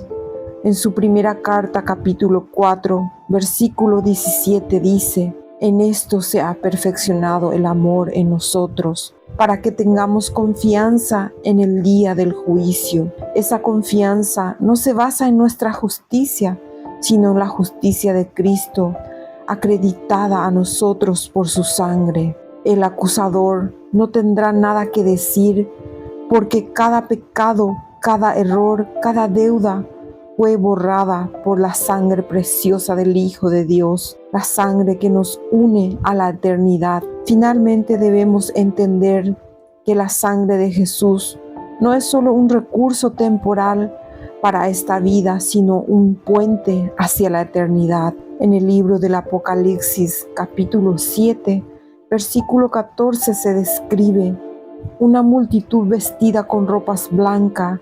en su primera carta, capítulo 4, versículo 17, dice: en esto se ha perfeccionado el amor en nosotros, para que tengamos confianza en el día del juicio. Esa confianza no se basa en nuestra justicia, sino en la justicia de Cristo, acreditada a nosotros por su sangre. El acusador no tendrá nada que decir, porque cada pecado, cada error, cada deuda fue borrada por la sangre preciosa del Hijo de Dios, la sangre que nos une a la eternidad. Finalmente debemos entender que la sangre de Jesús no es solo un recurso temporal para esta vida, sino un puente hacia la eternidad. En el libro del Apocalipsis, capítulo 7, versículo 14, se describe una multitud vestida con ropas blancas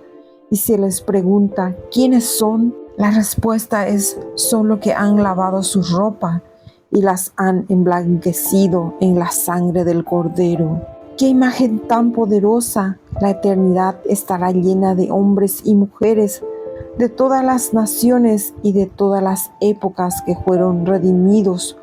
y se les pregunta: ¿quiénes son? La respuesta es: son los que han lavado su ropa y las han emblanquecido en la sangre del Cordero. ¡Qué imagen tan poderosa! La eternidad estará llena de hombres y mujeres de todas las naciones y de todas las épocas que fueron redimidos,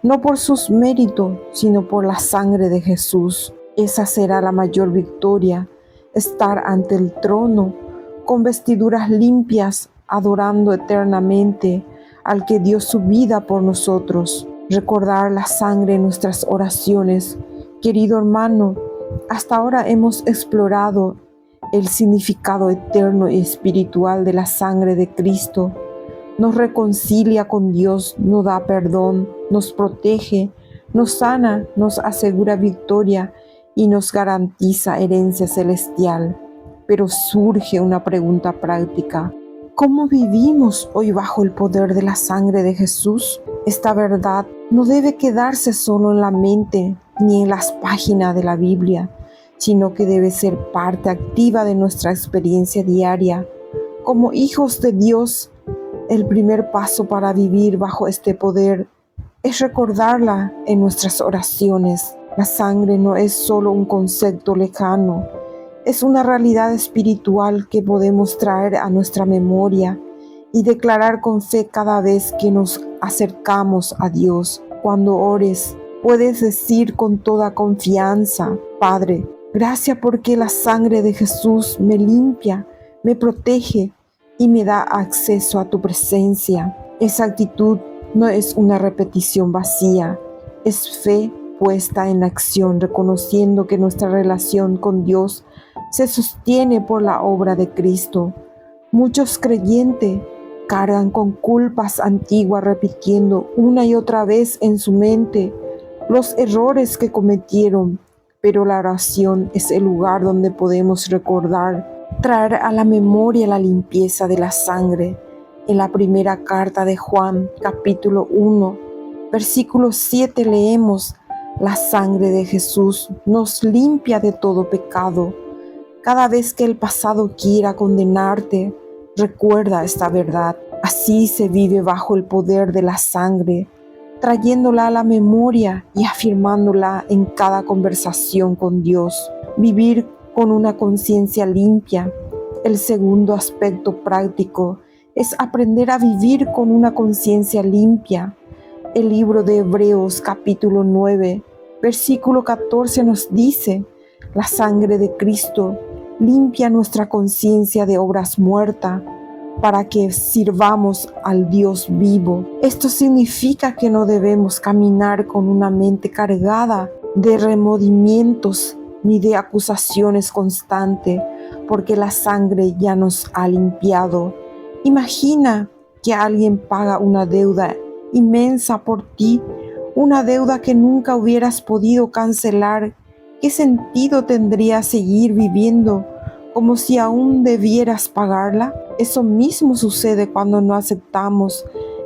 no por sus méritos, sino por la sangre de Jesús. Esa será la mayor victoria: estar ante el trono con vestiduras limpias, adorando eternamente al que dio su vida por nosotros. Recordar la sangre en nuestras oraciones. Querido hermano, hasta ahora hemos explorado el significado eterno y espiritual de la sangre de Cristo. Nos reconcilia con Dios, nos da perdón, nos protege, nos sana, nos asegura victoria y nos garantiza herencia celestial. Pero surge una pregunta práctica: ¿cómo vivimos hoy bajo el poder de la sangre de Jesús? Esta verdad no debe quedarse solo en la mente ni en las páginas de la Biblia, sino que debe ser parte activa de nuestra experiencia diaria. Como hijos de Dios, el primer paso para vivir bajo este poder es recordarla en nuestras oraciones. La sangre no es solo un concepto lejano, es una realidad espiritual que podemos traer a nuestra memoria y declarar con fe cada vez que nos acercamos a Dios. Cuando ores, puedes decir con toda confianza: Padre, gracias porque la sangre de Jesús me limpia, me protege y me da acceso a tu presencia. Esa actitud no es una repetición vacía, es fe puesta en acción, reconociendo que nuestra relación con Dios se sostiene por la obra de Cristo. Muchos creyentes cargan con culpas antiguas, repitiendo una y otra vez en su mente los errores que cometieron, pero la oración es el lugar donde podemos recordar, traer a la memoria la limpieza de la sangre. En la primera carta de Juan, capítulo 1, versículo 7 leemos: la sangre de Jesús nos limpia de todo pecado. Cada vez que el pasado quiera condenarte, recuerda esta verdad. Así se vive bajo el poder de la sangre, trayéndola a la memoria y afirmándola en cada conversación con Dios. Vivir con una conciencia limpia. El segundo aspecto práctico es aprender a vivir con una conciencia limpia. El libro de Hebreos capítulo 9, versículo 14 nos dice: la sangre de Cristo limpia nuestra conciencia de obras muertas para que sirvamos al Dios vivo. Esto significa que no debemos caminar con una mente cargada de remordimientos ni de acusaciones constantes, porque la sangre ya nos ha limpiado. Imagina que alguien paga una deuda inmensa por ti, una deuda que nunca hubieras podido cancelar. ¿Qué sentido tendría seguir viviendo como si aún debieras pagarla? Eso mismo sucede cuando no aceptamos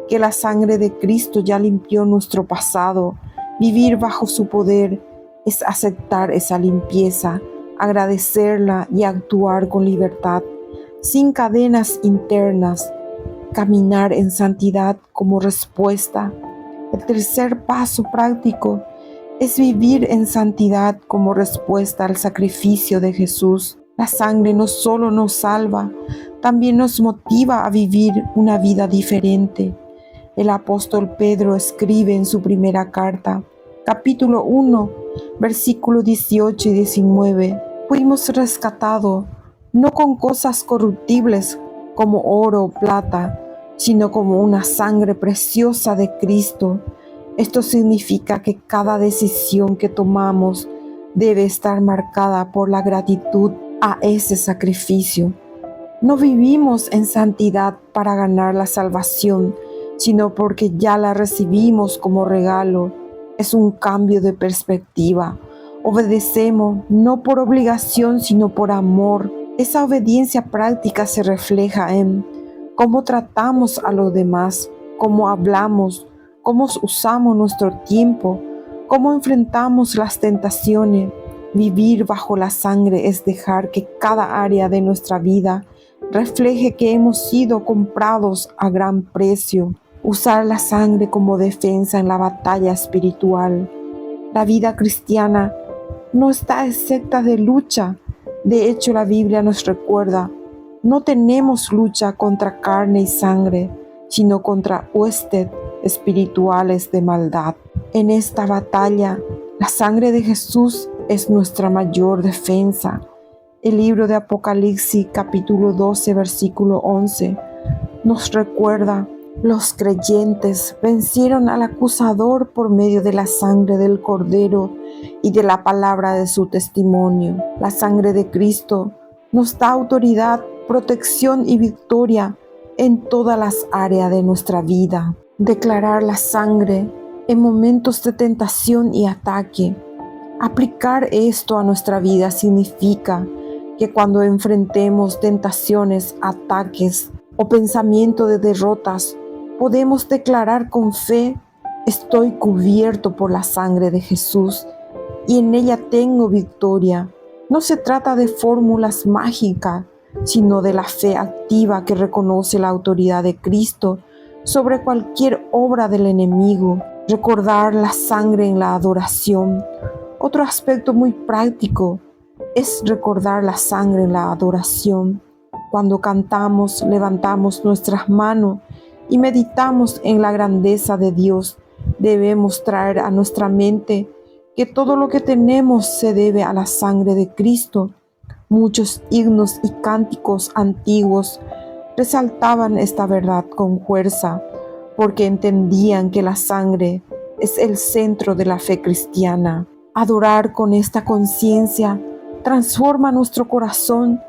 que la sangre de Cristo ya limpió nuestro pasado. Vivir bajo su poder es aceptar esa limpieza, agradecerla y actuar con libertad, sin cadenas internas, caminar en santidad como respuesta. El tercer paso práctico es vivir en santidad como respuesta al sacrificio de Jesús. La sangre no solo nos salva, también nos motiva a vivir una vida diferente. El apóstol Pedro escribe en su primera carta, capítulo 1, versículos 18 y 19: fuimos rescatados no con cosas corruptibles como oro o plata, sino como una sangre preciosa de Cristo. Esto significa que cada decisión que tomamos debe estar marcada por la gratitud a ese sacrificio. No vivimos en santidad para ganar la salvación, sino porque ya la recibimos como regalo. Es un cambio de perspectiva. Obedecemos no por obligación, sino por amor. Esa obediencia práctica se refleja en cómo tratamos a los demás, cómo hablamos, cómo usamos nuestro tiempo, cómo enfrentamos las tentaciones. Vivir bajo la sangre es dejar que cada área de nuestra vida refleje que hemos sido comprados a gran precio. Usar la sangre como defensa en la batalla espiritual. La vida cristiana no está exenta de lucha. De hecho, la Biblia nos recuerda: no tenemos lucha contra carne y sangre, sino contra huestes espirituales de maldad. En esta batalla, la sangre de Jesús es nuestra mayor defensa. El libro de Apocalipsis, capítulo 12, versículo 11, nos recuerda: los creyentes vencieron al acusador por medio de la sangre del Cordero y de la palabra de su testimonio. La sangre de Cristo nos da autoridad, protección y victoria en todas las áreas de nuestra vida. Declarar la sangre en momentos de tentación y ataque. Aplicar esto a nuestra vida significa que cuando enfrentemos tentaciones, ataques o pensamiento de derrotas, podemos declarar con fe: estoy cubierto por la sangre de Jesús y en ella tengo victoria. No se trata de fórmulas mágicas, sino de la fe activa que reconoce la autoridad de Cristo sobre cualquier obra del enemigo. Recordar la sangre en la adoración. Otro aspecto muy práctico es recordar la sangre en la adoración. Cuando cantamos, levantamos nuestras manos y meditamos en la grandeza de Dios, debemos traer a nuestra mente que todo lo que tenemos se debe a la sangre de Cristo. Muchos himnos y cánticos antiguos resaltaban esta verdad con fuerza, porque entendían que la sangre es el centro de la fe cristiana. Adorar con esta conciencia transforma nuestro corazón.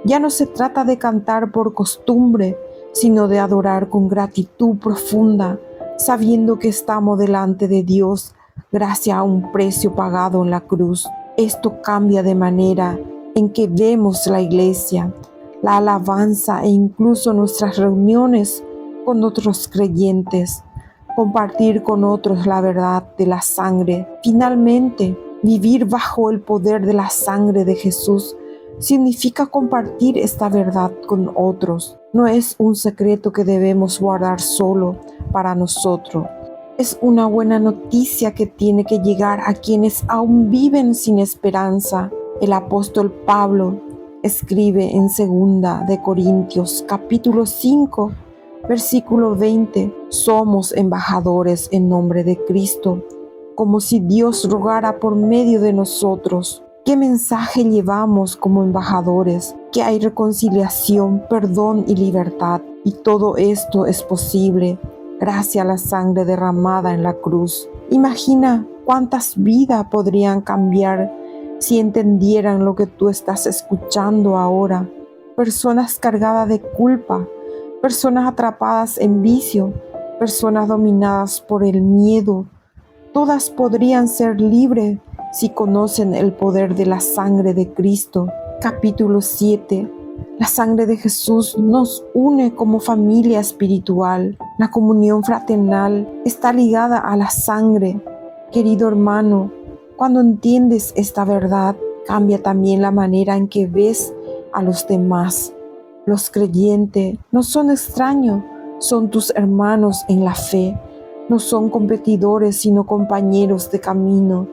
Ya no se trata de cantar por costumbre, sino de adorar con gratitud profunda, sabiendo que estamos delante de Dios gracias a un precio pagado en la cruz. Esto cambia de manera en que vemos la iglesia, la alabanza e incluso nuestras reuniones con otros creyentes, compartir con otros la verdad de la sangre. Finalmente, vivir bajo el poder de la sangre de Jesús significa compartir esta verdad con otros. No es un secreto que debemos guardar solo para nosotros. Es una buena noticia que tiene que llegar a quienes aún viven sin esperanza. El apóstol Pablo escribe en 2 capítulo 5, versículo 20, somos embajadores en nombre de Cristo, como si Dios rogara por medio de nosotros. ¿Qué mensaje llevamos como embajadores? Que hay reconciliación, perdón y libertad, y todo esto es posible gracias a la sangre derramada en la cruz. Imagina cuántas vidas podrían cambiar si entendieran lo que tú estás escuchando ahora. Personas cargadas de culpa, personas atrapadas en vicio, personas dominadas por el miedo. Todas podrían ser libres si conocen el poder de la sangre de Cristo. Capítulo 7. La sangre de Jesús nos une como familia espiritual. La comunión fraternal está ligada a la sangre. Querido hermano, cuando entiendes esta verdad, cambia también la manera en que ves a los demás. Los creyentes no son extraños, son tus hermanos en la fe. No son competidores, sino compañeros de camino.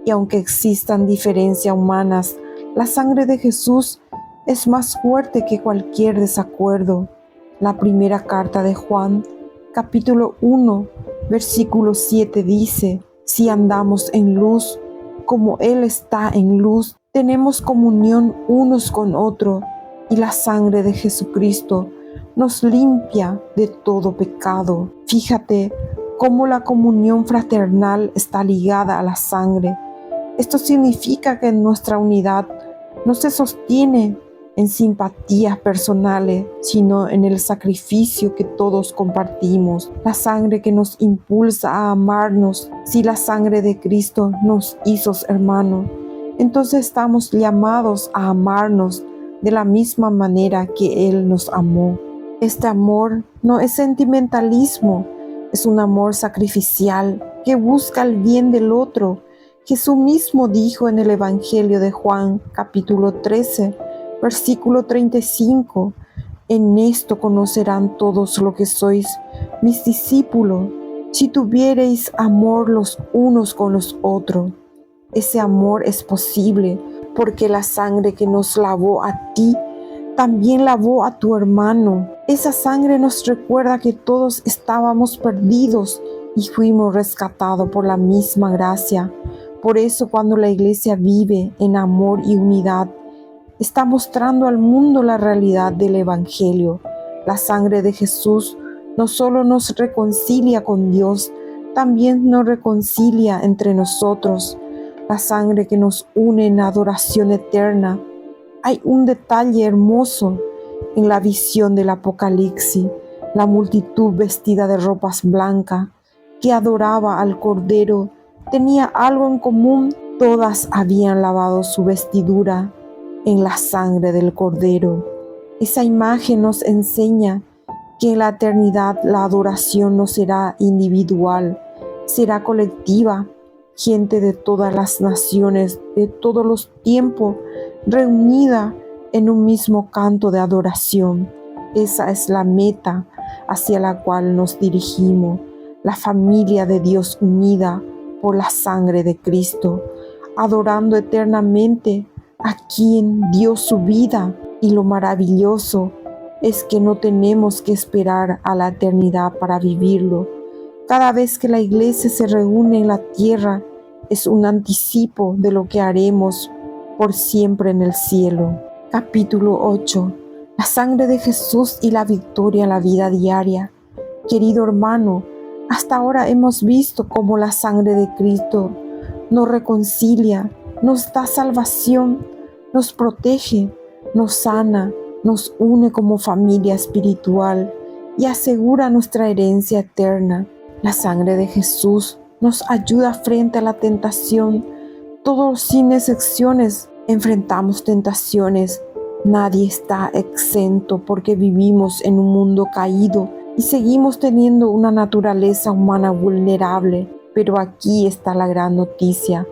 Y aunque existan diferencias humanas, la sangre de Jesús es más fuerte que cualquier desacuerdo. La primera carta de Juan, capítulo 1, versículo 7 dice, si andamos en luz, como Él está en luz, tenemos comunión unos con otros, y la sangre de Jesucristo nos limpia de todo pecado. Fíjate cómo la comunión fraternal está ligada a la sangre. Esto significa que nuestra unidad no se sostiene en simpatías personales, sino en el sacrificio que todos compartimos, la sangre que nos impulsa a amarnos. Si la sangre de Cristo nos hizo hermanos, entonces estamos llamados a amarnos de la misma manera que Él nos amó. Este amor no es sentimentalismo, es un amor sacrificial que busca el bien del otro. Jesús mismo dijo en el Evangelio de Juan, capítulo 13, versículo 35, en esto conocerán todos lo que sois mis discípulos, si tuviereis amor los unos con los otros. Ese amor es posible porque la sangre que nos lavó a ti también lavó a tu hermano. Esa sangre nos recuerda que todos estábamos perdidos y fuimos rescatados por la misma gracia. Por eso cuando la iglesia vive en amor y unidad, está mostrando al mundo la realidad del Evangelio. La sangre de Jesús no solo nos reconcilia con Dios, también nos reconcilia entre nosotros. La sangre que nos une en adoración eterna. Hay un detalle hermoso en la visión del Apocalipsis, la multitud vestida de ropas blancas que adoraba al Cordero tenía algo en común. Todas habían lavado su vestidura en la sangre del Cordero. Esa imagen nos enseña que en la eternidad la adoración no será individual, será colectiva. Gente de todas las naciones, de todos los tiempos, reunida en un mismo canto de adoración. Esa es la meta hacia la cual nos dirigimos, la familia de Dios unida por la sangre de Cristo, adorando eternamente a quien dio su vida. Y lo maravilloso es que no tenemos que esperar a la eternidad para vivirlo. Cada vez que la iglesia se reúne en la tierra, es un anticipo de lo que haremos por siempre en el cielo. Capítulo 8. La sangre de Jesús y la victoria en la vida diaria. Querido hermano, hasta ahora hemos visto cómo la sangre de Cristo nos reconcilia, nos da salvación, nos protege, nos sana, nos une como familia espiritual y asegura nuestra herencia eterna. La sangre de Jesús nos ayuda frente a la tentación. Todos sin excepciones enfrentamos tentaciones. Nadie está exento porque vivimos en un mundo caído y seguimos teniendo una naturaleza humana vulnerable. Pero aquí está la gran noticia.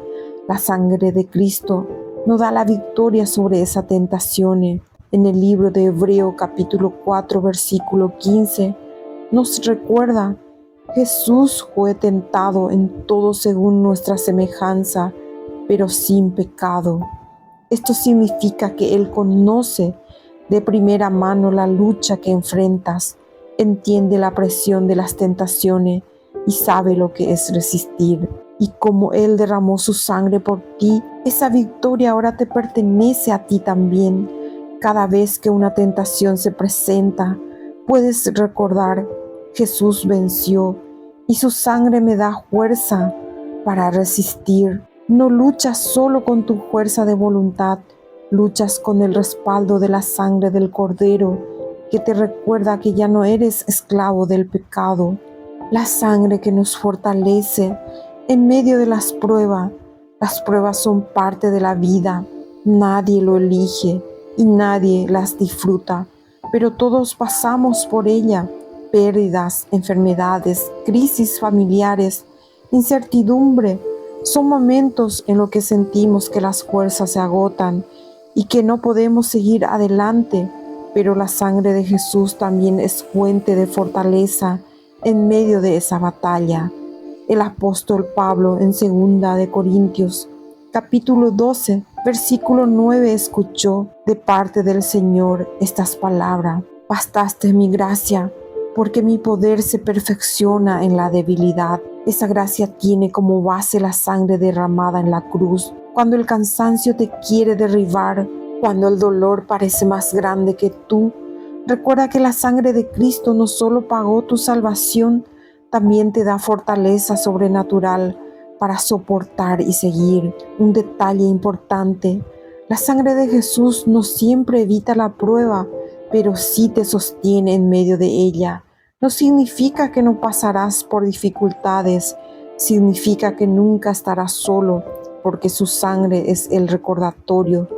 La sangre de Cristo nos da la victoria sobre esas tentaciones. En el libro de Hebreos capítulo 4 versículo 15 nos recuerda: Jesús fue tentado en todo según nuestra semejanza, pero sin pecado. Esto significa que Él conoce de primera mano la lucha que enfrentas, entiende la presión de las tentaciones y sabe lo que es resistir. Y como Él derramó su sangre por ti, esa victoria ahora te pertenece a ti también. Cada vez que una tentación se presenta, puedes recordar: Jesús venció y su sangre me da fuerza para resistir. No luchas solo con tu fuerza de voluntad, luchas con el respaldo de la sangre del Cordero, que te recuerda que ya no eres esclavo del pecado. La sangre que nos fortalece en medio de las pruebas. Las pruebas son parte de la vida. Nadie lo elige y nadie las disfruta, pero todos pasamos por ella. Pérdidas, enfermedades, crisis familiares, incertidumbre. Son momentos en los que sentimos que las fuerzas se agotan y que no podemos seguir adelante, pero la sangre de Jesús también es fuente de fortaleza en medio de esa batalla. El apóstol Pablo en 2 de Corintios, capítulo 12, versículo 9, escuchó de parte del Señor estas palabras: bastaste mi gracia, porque mi poder se perfecciona en la debilidad. Esa gracia tiene como base la sangre derramada en la cruz. Cuando el cansancio te quiere derribar, cuando el dolor parece más grande que tú, recuerda que la sangre de Cristo no solo pagó tu salvación, también te da fortaleza sobrenatural para soportar y seguir. Un detalle importante: la sangre de Jesús no siempre evita la prueba, pero sí te sostiene en medio de ella. No significa que no pasarás por dificultades, significa que nunca estarás solo, porque su sangre es el recordatorio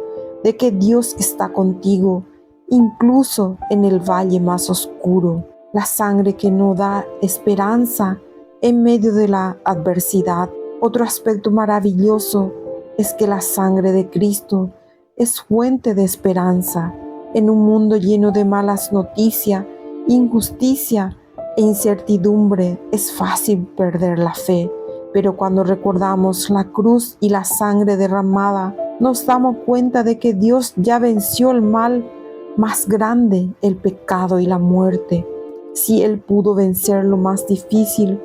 de que Dios está contigo, incluso en el valle más oscuro. La sangre que nos da esperanza en medio de la adversidad. Otro aspecto maravilloso es que la sangre de Cristo es fuente de esperanza. En un mundo lleno de malas noticias, injusticia e incertidumbre, es fácil perder la fe. Pero cuando recordamos la cruz y la sangre derramada, nos damos cuenta de que Dios ya venció el mal más grande, el pecado y la muerte. Si Él pudo vencer lo más difícil,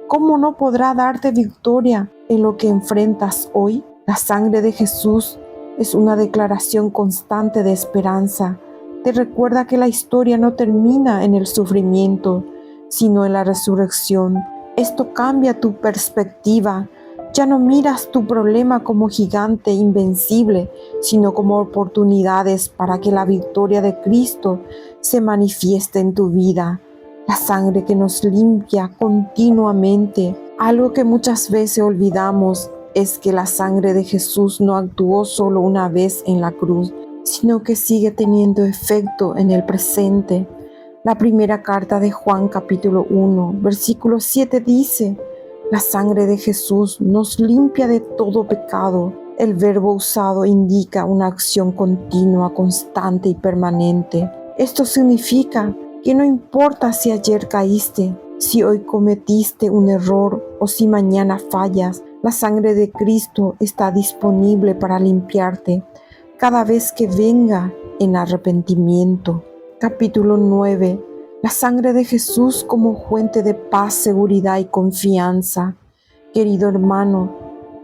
¿cómo no podrá darte victoria en lo que enfrentas hoy? La sangre de Jesús es una declaración constante de esperanza. Te recuerda que la historia no termina en el sufrimiento, sino en la resurrección. Esto cambia tu perspectiva. Ya no miras tu problema como gigante invencible, sino como oportunidades para que la victoria de Cristo se manifieste en tu vida. La sangre que nos limpia continuamente. Algo que muchas veces olvidamos es que la sangre de Jesús no actuó solo una vez en la cruz, sino que sigue teniendo efecto en el presente. La primera carta de Juan capítulo 1, versículo 7 dice: la sangre de Jesús nos limpia de todo pecado. El verbo usado indica una acción continua, constante y permanente. Esto significa que no importa si ayer caíste, si hoy cometiste un error o si mañana fallas, la sangre de Cristo está disponible para limpiarte cada vez que venga en arrepentimiento. Capítulo 9. La sangre de Jesús como fuente de paz, seguridad y confianza. Querido hermano,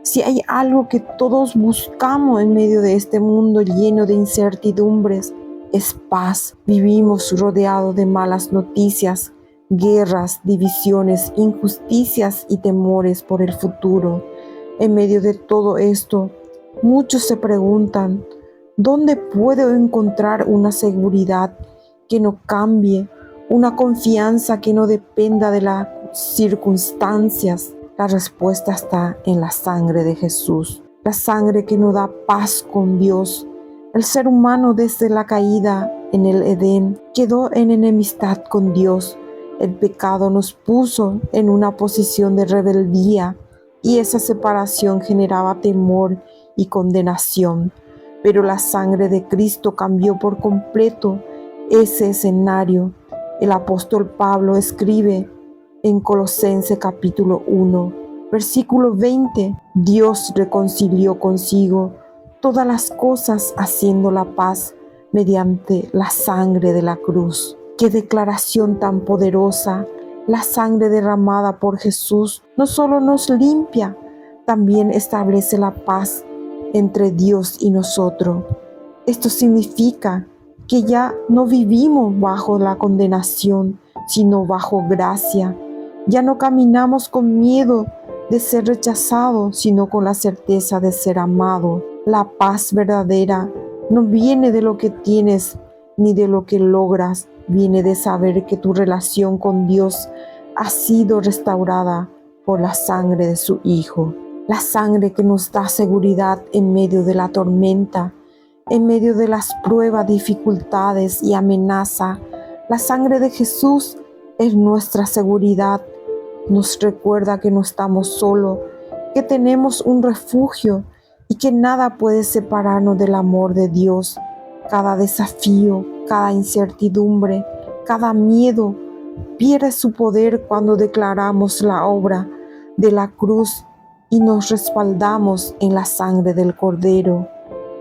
si hay algo que todos buscamos en medio de este mundo lleno de incertidumbres, es paz. Vivimos rodeados de malas noticias, guerras, divisiones, injusticias y temores por el futuro. En medio de todo esto, muchos se preguntan: ¿dónde puedo encontrar una seguridad que no cambie, una confianza que no dependa de las circunstancias? La respuesta está en la sangre de Jesús, la sangre que nos da paz con Dios. El ser humano desde la caída en el Edén quedó en enemistad con Dios. El pecado nos puso en una posición de rebeldía y esa separación generaba temor y condenación. Pero la sangre de Cristo cambió por completo ese escenario. El apóstol Pablo escribe en Colosenses capítulo 1, versículo 20: Dios reconcilió consigo todas las cosas haciendo la paz mediante la sangre de la cruz. ¡Qué declaración tan poderosa! La sangre derramada por Jesús no solo nos limpia, también establece la paz entre Dios y nosotros. Esto significa que ya no vivimos bajo la condenación, sino bajo gracia. Ya no caminamos con miedo de ser rechazados, sino con la certeza de ser amado. La paz verdadera no viene de lo que tienes ni de lo que logras, viene de saber que tu relación con Dios ha sido restaurada por la sangre de su Hijo. La sangre que nos da seguridad en medio de la tormenta, en medio de las pruebas, dificultades y amenaza. La sangre de Jesús es nuestra seguridad. Nos recuerda que no estamos solos, que tenemos un refugio y que nada puede separarnos del amor de Dios. Cada desafío, cada incertidumbre, cada miedo pierde su poder cuando declaramos la obra de la cruz y nos respaldamos en la sangre del Cordero.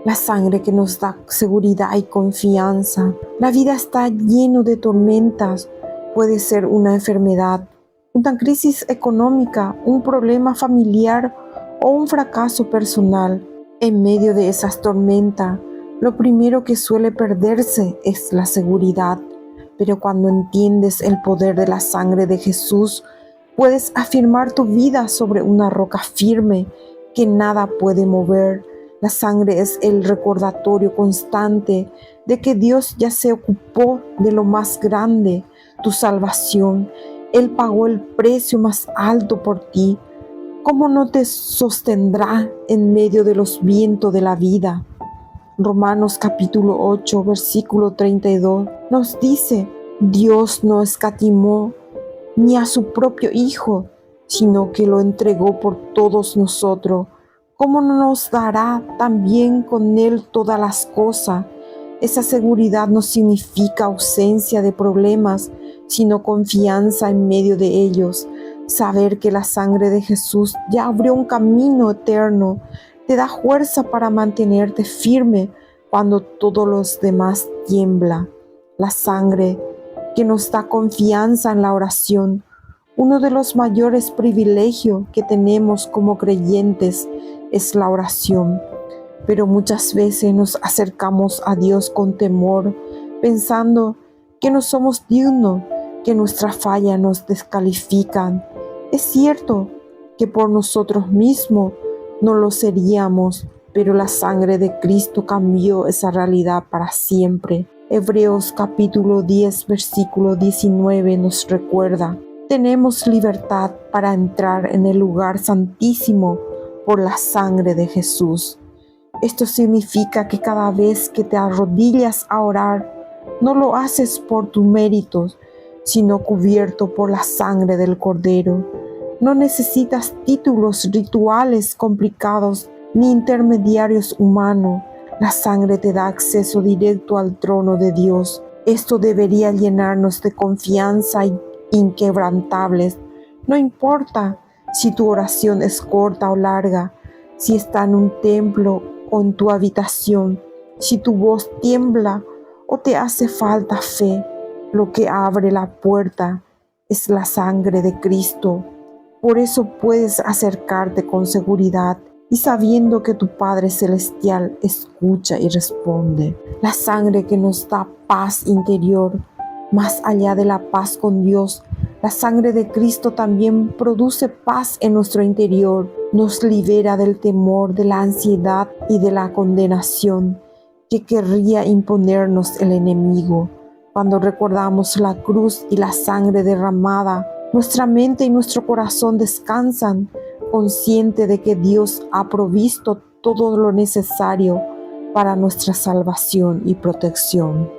La sangre que nos da seguridad y confianza. La vida está llena de tormentas. Puede ser una enfermedad, una crisis económica, un problema familiar o un fracaso personal. En medio de esas tormentas, lo primero que suele perderse es la seguridad. Pero cuando entiendes el poder de la sangre de Jesús, puedes afirmar tu vida sobre una roca firme que nada puede mover. La sangre es el recordatorio constante de que Dios ya se ocupó de lo más grande, tu salvación. Él pagó el precio más alto por ti. ¿Cómo no te sostendrá en medio de los vientos de la vida? Romanos capítulo 8, versículo 32 nos dice: Dios no escatimó ni a su propio Hijo, sino que lo entregó por todos nosotros. ¿Cómo no nos dará también con Él todas las cosas? Esa seguridad no significa ausencia de problemas, sino confianza en medio de ellos. Saber que la sangre de Jesús ya abrió un camino eterno te da fuerza para mantenerte firme cuando todos los demás tiemblan. La sangre que nos da confianza en la oración. Uno de los mayores privilegios que tenemos como creyentes es la oración. Pero muchas veces nos acercamos a Dios con temor, pensando que no somos dignos, que nuestras fallas nos descalifican. Es cierto que por nosotros mismos no lo seríamos, pero la sangre de Cristo cambió esa realidad para siempre. Hebreos capítulo 10, versículo 19 nos recuerda: tenemos libertad para entrar en el lugar santísimo por la sangre de Jesús. Esto significa que cada vez que te arrodillas a orar, no lo haces por tus méritos, sino cubierto por la sangre del Cordero. No necesitas títulos rituales complicados ni intermediarios humanos. La sangre te da acceso directo al trono de Dios. Esto debería llenarnos de confianza inquebrantables. No importa si tu oración es corta o larga, si está en un templo o en tu habitación, si tu voz tiembla o te hace falta fe, lo que abre la puerta es la sangre de Cristo. Por eso puedes acercarte con seguridad y sabiendo que tu Padre Celestial escucha y responde. La sangre que nos da paz interior, más allá de la paz con Dios, la sangre de Cristo también produce paz en nuestro interior. Nos libera del temor, de la ansiedad y de la condenación que querría imponernos el enemigo. Cuando recordamos la cruz y la sangre derramada, nuestra mente y nuestro corazón descansan, consciente de que Dios ha provisto todo lo necesario para nuestra salvación y protección.